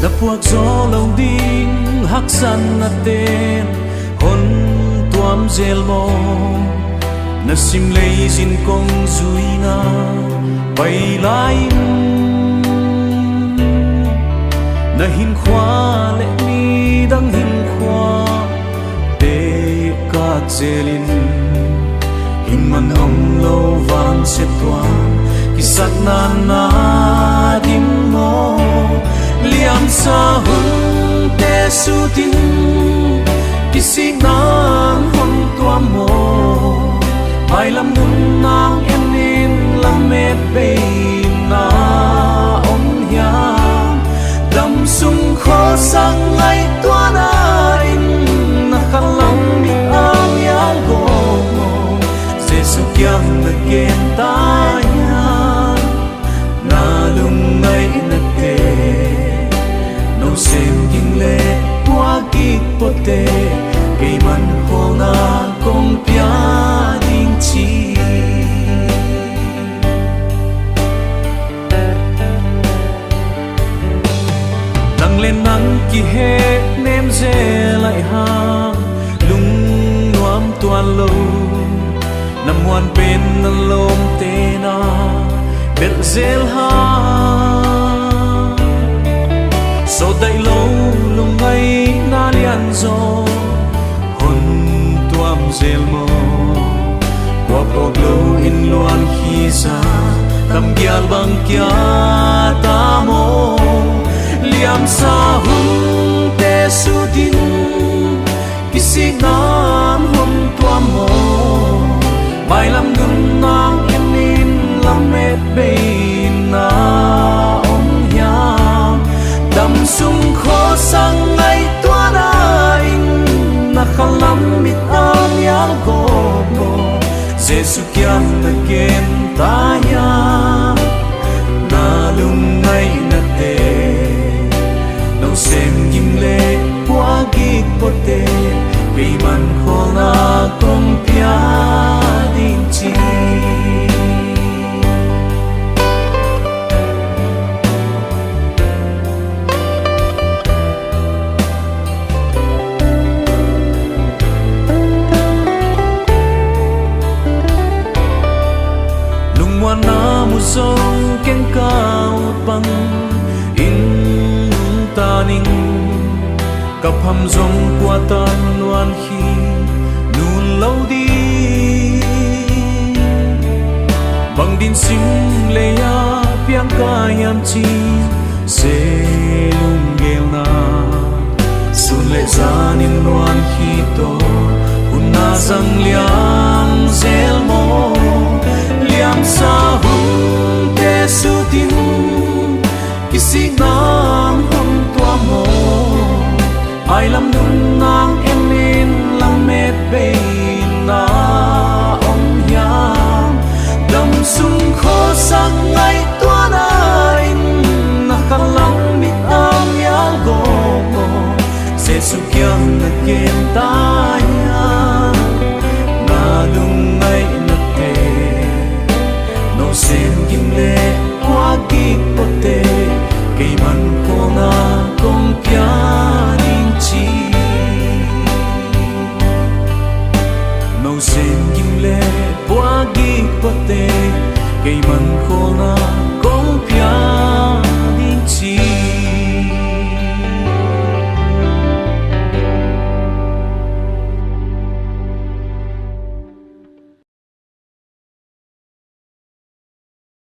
na puak gió lâu ding hắc san na tên hôn tuam zel mo na sim lei zin kong zui na bay lai na hin khoa lệ mi đang hin khoa để các zelin hin man ông lâu van xếp toan ki sat na na dim mo liam sa hun te su tin ki si nang hon tua mo mai lam nun nang em nin lam me pe na on ya dam sung kho sang ngay tua na in na khalang ni am ya go Giêsu kiam na ken ta ya na lung ngay na te no sem king le qua kik pote cây man ho na kong pia ding chi nang lên nang ki he nem ze lại hang lung nuam tuan lo nam hoan pen nan lom te na bel zel ha so dai lo lung ngay na lian zo hon tuam zel mo qua pok lo in loan khi sa tam gyal bang kya ta mo liam sa hun te su din kisi nan hon tuam mo mai lam gun nang em nin lam met be na om ya dam sung kho sang ngay tua na in na khalam mit am ya go mo Giêsu kiam na ken ta ya na lung ngay na te no sem kim le qua gik pote vì man kho na kong pia din chi lung wan na mu song ken cao bang in ta ning cặp hầm rong qua tan loan khi nun lâu đi bằng din sim le ya piang ka yam chi se lung gel na sun le za nin loan khi to un na sang liam zel mo liam sa hun te su tin kisi nam hon tua mo ai lam nun nang em nin lam met be na om ya dam sung kho sang ngay tua na in na khalang mit am ya go mo Giêsu kiam na ken ta ya na lung ngay na te no sem kim le qua kik pote cây man ko na kong pia chi no sen kim le qua gik pote cây man kho na